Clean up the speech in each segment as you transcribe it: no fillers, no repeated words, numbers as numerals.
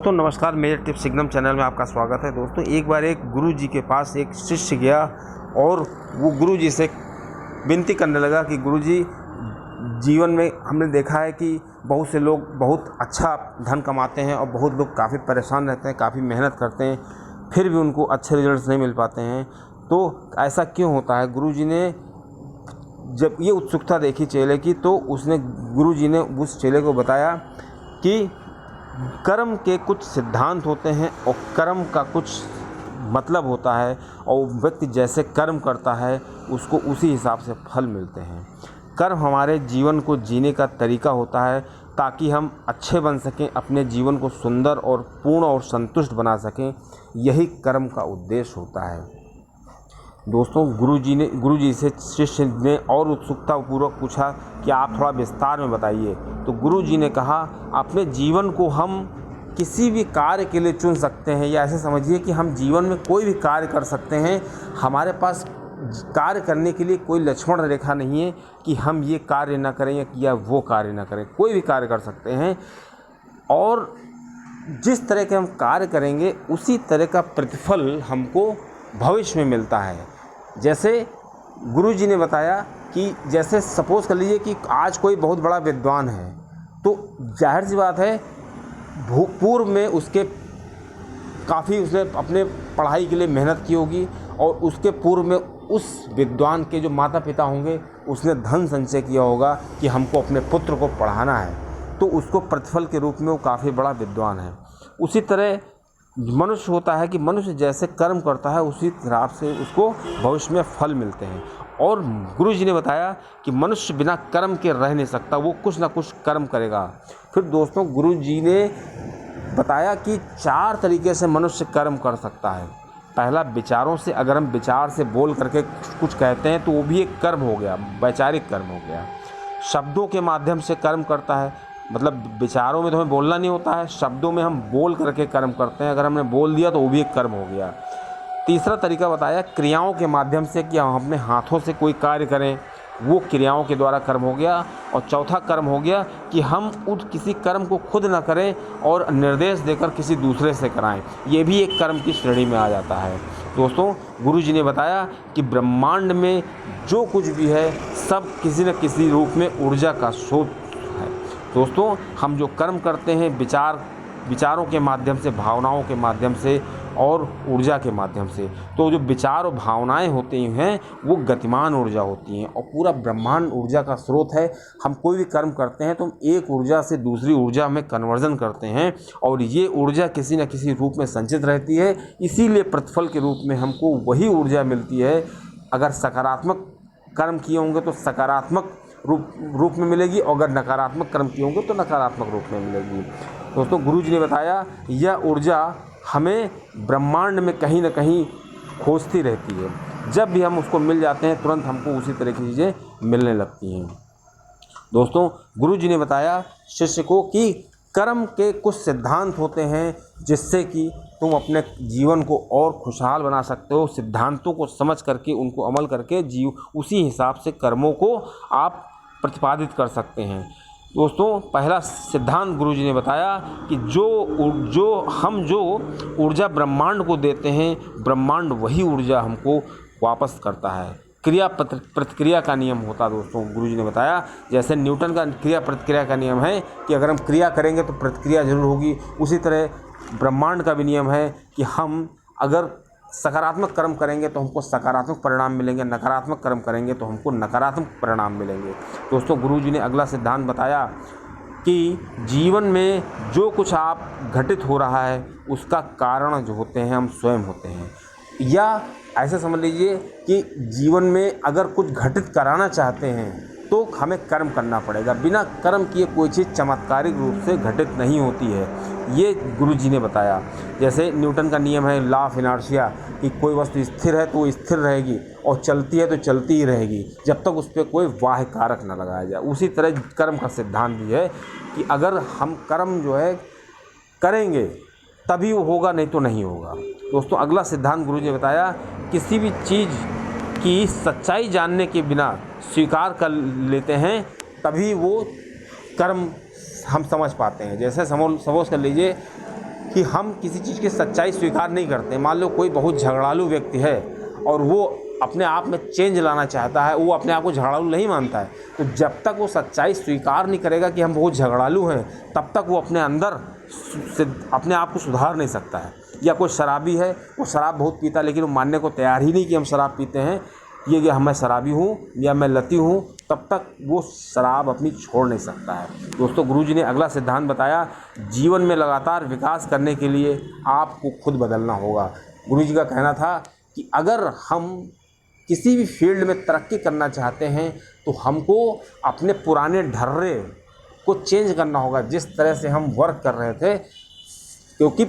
दोस्तों नमस्कार, मेरे टिप्स सिग्नम चैनल में आपका स्वागत है। दोस्तों एक बार एक गुरुजी के पास एक शिष्य गया और वो गुरुजी से विनती करने लगा कि गुरुजी, जीवन में हमने देखा है कि बहुत से लोग बहुत अच्छा धन कमाते हैं और बहुत लोग काफ़ी परेशान रहते हैं, काफ़ी मेहनत करते हैं, फिर भी उनको अच्छे रिजल्ट्स नहीं मिल पाते हैं। तो ऐसा क्यों होता है? गुरुजी ने जब ये उत्सुकता देखी चेले की, तो गुरुजी ने उस चेले को बताया कि कर्म के कुछ सिद्धांत होते हैं और कर्म का कुछ मतलब होता है, और व्यक्ति जैसे कर्म करता है उसको उसी हिसाब से फल मिलते हैं। कर्म हमारे जीवन को जीने का तरीका होता है ताकि हम अच्छे बन सकें, अपने जीवन को सुंदर और पूर्ण और संतुष्ट बना सकें। यही कर्म का उद्देश्य होता है। दोस्तों गुरुजी से शिष्य ने और उत्सुकतापूर्वक पूछा कि आप थोड़ा विस्तार में बताइए। तो गुरुजी ने कहा, अपने जीवन को हम किसी भी कार्य के लिए चुन सकते हैं, या ऐसे समझिए कि हम जीवन में कोई भी कार्य कर सकते हैं। हमारे पास कार्य करने के लिए कोई लक्ष्मण रेखा नहीं है कि हम ये कार्य ना करें या वो कार्य ना करें। कोई भी कार्य कर सकते हैं, और जिस तरह के हम कार्य करेंगे उसी तरह का प्रतिफल हमको भविष्य में मिलता है। जैसे गुरुजी ने बताया कि जैसे सपोज़ कर लीजिए कि आज कोई बहुत बड़ा विद्वान है, तो जाहिर सी बात है पूर्व में उसने अपने पढ़ाई के लिए मेहनत की होगी, और उसके पूर्व में उस विद्वान के जो माता पिता होंगे उसने धन संचय किया होगा कि हमको अपने पुत्र को पढ़ाना है, तो उसको प्रतिफल के रूप में वो काफ़ी बड़ा विद्वान है। उसी तरह मनुष्य होता है कि मनुष्य जैसे कर्म करता है उसी तरह से उसको भविष्य में फल मिलते हैं। और गुरुजी ने बताया कि मनुष्य बिना कर्म के रह नहीं सकता, वो कुछ ना कुछ कर्म करेगा। फिर दोस्तों गुरुजी ने बताया कि 4 तरीके से मनुष्य कर्म कर सकता है। पहला, विचारों से। अगर हम विचार से बोल करके कुछ कहते हैं तो वो भी एक कर्म हो गया, वैचारिक कर्म हो गया। शब्दों के माध्यम से कर्म करता है, मतलब विचारों में तो हमें बोलना नहीं होता है, शब्दों में हम बोल करके कर्म करते हैं। अगर हमने बोल दिया तो वो भी एक कर्म हो गया। तीसरा तरीका बताया क्रियाओं के माध्यम से, कि हम अपने हाथों से कोई कार्य करें, वो क्रियाओं के द्वारा कर्म हो गया। और चौथा कर्म हो गया कि हम किसी कर्म को खुद ना करें और निर्देश देकर किसी दूसरे से कराएं, ये भी एक कर्म की श्रेणी में आ जाता है। दोस्तों गुरुजी ने बताया कि ब्रह्मांड में जो कुछ भी है सब किसी न किसी रूप में ऊर्जा का स्रोत है। दोस्तों हम जो कर्म करते हैं विचारों के माध्यम से, भावनाओं के माध्यम से और ऊर्जा के माध्यम से, तो जो विचार और भावनाएं होती हैं वो गतिमान ऊर्जा होती हैं, और पूरा ब्रह्मांड ऊर्जा का स्रोत है। हम कोई भी कर्म करते हैं तो हम एक ऊर्जा से दूसरी ऊर्जा में कन्वर्जन करते हैं, और ये ऊर्जा किसी न किसी रूप में संचित रहती है। इसीलिए प्रतिफल के रूप में हमको वही ऊर्जा मिलती है। अगर सकारात्मक कर्म किए होंगे तो सकारात्मक रूप में मिलेगी, और अगर नकारात्मक कर्म किए होंगे तो नकारात्मक रूप में मिलेगी। दोस्तों गुरुजी ने बताया यह ऊर्जा हमें ब्रह्मांड में कहीं ना कहीं खोजती रहती है। जब भी हम उसको मिल जाते हैं तुरंत हमको उसी तरह की चीज़ें मिलने लगती हैं। दोस्तों गुरुजी ने बताया शिष्य को कि कर्म के कुछ सिद्धांत होते हैं जिससे कि तुम अपने जीवन को और खुशहाल बना सकते हो। सिद्धांतों को समझ करके उनको अमल करके उसी हिसाब से कर्मों को आप प्रतिपादित कर सकते हैं। दोस्तों पहला सिद्धांत गुरुजी ने बताया कि जो ऊर्जा ब्रह्मांड को देते हैं, ब्रह्मांड वही ऊर्जा हमको वापस करता है। क्रिया प्रतिक्रिया का नियम होता है। दोस्तों गुरुजी ने बताया जैसे न्यूटन का क्रिया प्रतिक्रिया का नियम है कि अगर हम क्रिया करेंगे तो प्रतिक्रिया जरूर होगी, उसी तरह ब्रह्मांड का भी नियम है कि हम अगर सकारात्मक कर्म करेंगे तो हमको सकारात्मक परिणाम मिलेंगे, नकारात्मक कर्म करेंगे तो हमको नकारात्मक परिणाम मिलेंगे। दोस्तों गुरुजी ने अगला सिद्धांत बताया कि जीवन में जो कुछ आप घटित हो रहा है उसका कारण जो होते हैं हम स्वयं होते हैं। या ऐसे समझ लीजिए कि जीवन में अगर कुछ घटित कराना चाहते हैं तो हमें कर्म करना पड़ेगा। बिना कर्म किए कोई चीज़ चमत्कारिक रूप से घटित नहीं होती है, ये गुरुजी ने बताया। जैसे न्यूटन का नियम है लॉ ऑफ इनर्शिया, कि कोई वस्तु स्थिर है तो स्थिर रहेगी, और चलती है तो चलती ही रहेगी जब तक उस पर कोई बाह्य कारक न लगाया जाए। उसी तरह कर्म का सिद्धांत भी है कि अगर हम कर्म जो है करेंगे तभी वो होगा, नहीं तो नहीं होगा। दोस्तों अगला सिद्धांत गुरुजी ने बताया किसी भी चीज़ की सच्चाई जानने के बिना स्वीकार कर लेते हैं तभी वो कर्म हम समझ पाते हैं। जैसे सपोज कर लीजिए कि हम किसी चीज़ की सच्चाई स्वीकार नहीं करते। मान लो कोई बहुत झगड़ालू व्यक्ति है और वो अपने आप में चेंज लाना चाहता है, वो अपने आप को झगड़ालू नहीं मानता है, तो जब तक वो सच्चाई स्वीकार नहीं करेगा कि हम बहुत झगड़ालू हैं, तब तक वो अपने अंदर से अपने आप को सुधार नहीं सकता है। या कोई शराबी है, वो शराब बहुत पीता है लेकिन वो मानने को तैयार ही नहीं कि हम शराब पीते हैं, ये कि मैं शराबी हूँ या मैं लती हूँ, तब तक वो शराब अपनी छोड़ नहीं सकता है। दोस्तों, गुरुजी ने अगला सिद्धांत बताया, जीवन में लगातार विकास करने के लिए आपको खुद बदलना होगा। गुरुजी का कहना था कि अगर हम किसी भी फील्ड में तरक्की करना चाहते हैं तो हमको अपने पुराने ढर्रे को चेंज करना होगा, जिस तरह से हम वर्क कर रहे थे, क्योंकि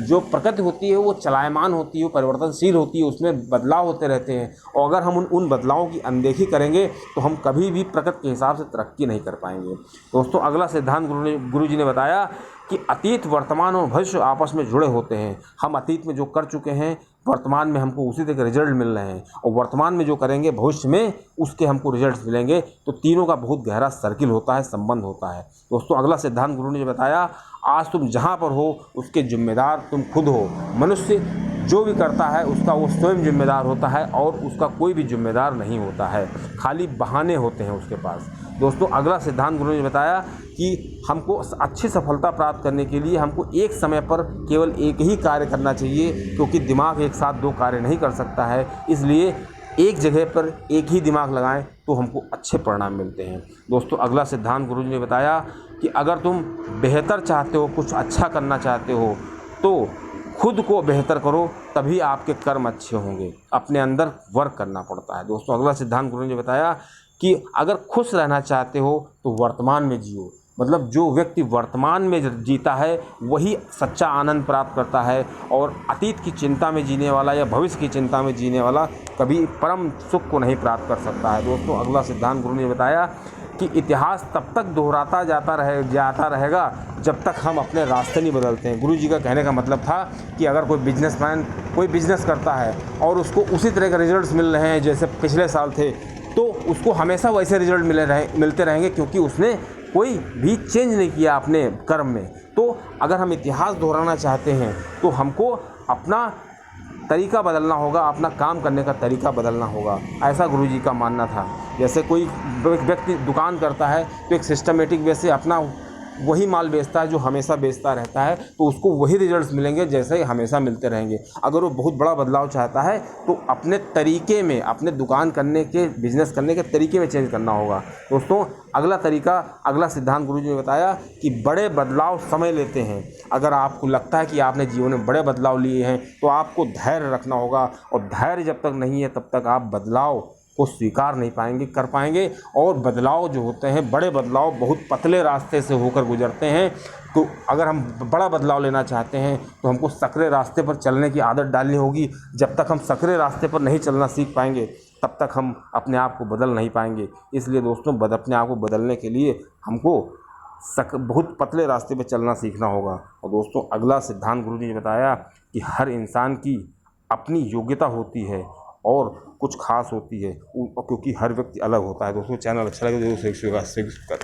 जो प्रकृति होती है वो चलायमान होती है, वो परिवर्तनशील होती है, उसमें बदलाव होते रहते हैं। और अगर हम उन बदलावों की अनदेखी करेंगे तो हम कभी भी प्रकृति के हिसाब से तरक्की नहीं कर पाएंगे। दोस्तों, अगला सिद्धांत गुरुजी ने बताया कि अतीत, वर्तमान और भविष्य आपस में जुड़े होते हैं। हम अतीत में जो कर चुके हैं, वर्तमान में हमको उसी तरह के रिजल्ट मिल रहे हैं, और वर्तमान में जो करेंगे भविष्य में उसके हमको रिजल्ट्स मिलेंगे। तो तीनों का बहुत गहरा सर्किल होता है, संबंध होता है। दोस्तों, अगला सिद्धांत गुरु ने बताया, आज तुम जहाँ पर हो उसके जिम्मेदार तुम खुद हो। मनुष्य जो भी करता है उसका वो स्वयं जिम्मेदार होता है और उसका कोई भी जिम्मेदार नहीं होता है, खाली बहाने होते हैं उसके पास। दोस्तों, अगला सिद्धांत गुरु ने बताया कि हमको अच्छी सफलता प्राप्त करने के लिए हमको एक समय पर केवल एक ही कार्य करना चाहिए, क्योंकि दिमाग एक साथ दो कार्य नहीं कर सकता है। इसलिए एक जगह पर एक ही दिमाग लगाएं तो हमको अच्छे परिणाम मिलते हैं। दोस्तों, अगला सिद्धांत गुरुजी ने बताया कि अगर तुम बेहतर चाहते हो, कुछ अच्छा करना चाहते हो, तो खुद को बेहतर करो, तभी आपके कर्म अच्छे होंगे। अपने अंदर वर्क करना पड़ता है। दोस्तों, अगला सिद्धांत गुरुजी ने बताया कि अगर खुश रहना चाहते हो तो वर्तमान में जियो। मतलब जो व्यक्ति वर्तमान में जीता है वही सच्चा आनंद प्राप्त करता है, और अतीत की चिंता में जीने वाला या भविष्य की चिंता में जीने वाला कभी परम सुख को नहीं प्राप्त कर सकता है। दोस्तों, अगला सिद्धांत गुरु ने बताया कि इतिहास तब तक दोहराता जाता रहेगा जब तक हम अपने रास्ते नहीं बदलते हैं। गुरु जी का कहने का मतलब था कि अगर कोई बिजनेसमैन कोई बिजनेस करता है और उसको उसी तरह के रिजल्ट्स मिल रहे हैं जैसे पिछले साल थे, तो उसको हमेशा वैसे रिजल्ट मिलते रहेंगे, क्योंकि उसने कोई भी चेंज नहीं किया अपने कर्म में। तो अगर हम इतिहास दोहराना चाहते हैं तो हमको अपना तरीका बदलना होगा, अपना काम करने का तरीका बदलना होगा, ऐसा गुरुजी का मानना था। जैसे कोई व्यक्ति दुकान करता है तो एक सिस्टमेटिक वे से अपना वही माल बेचता है जो हमेशा बेचता रहता है, तो उसको वही रिजल्ट्स मिलेंगे जैसे हमेशा मिलते रहेंगे। अगर वो बहुत बड़ा बदलाव चाहता है तो अपने तरीके में, अपने दुकान करने के, बिजनेस करने के तरीके में चेंज करना होगा। दोस्तों, अगला सिद्धांत गुरुजी ने बताया कि बड़े बदलाव समय लेते हैं। अगर आपको लगता है कि आपने जीवन में बड़े बदलाव लिए हैं तो आपको धैर्य रखना होगा, और धैर्य जब तक नहीं है तब तक आप बदलाव को स्वीकार नहीं कर पाएंगे। और बदलाव जो होते हैं, बड़े बदलाव बहुत पतले रास्ते से होकर गुजरते हैं। तो अगर हम बड़ा बदलाव लेना चाहते हैं तो हमको सकरे रास्ते पर चलने की आदत डालनी होगी। जब तक हम सकरे रास्ते पर नहीं चलना सीख पाएंगे तब तक हम अपने आप को बदल नहीं पाएंगे। इसलिए दोस्तों, अपने आप को बदलने के लिए हमको बहुत पतले रास्ते पर चलना सीखना होगा। और दोस्तों, अगला सिद्धांत गुरुजी ने बताया कि हर इंसान की अपनी योग्यता होती है और कुछ खास होती है, क्योंकि हर व्यक्ति अलग होता है। दोस्तों, चैनल अच्छा लगे तो जरूर सब्सक्राइब करें।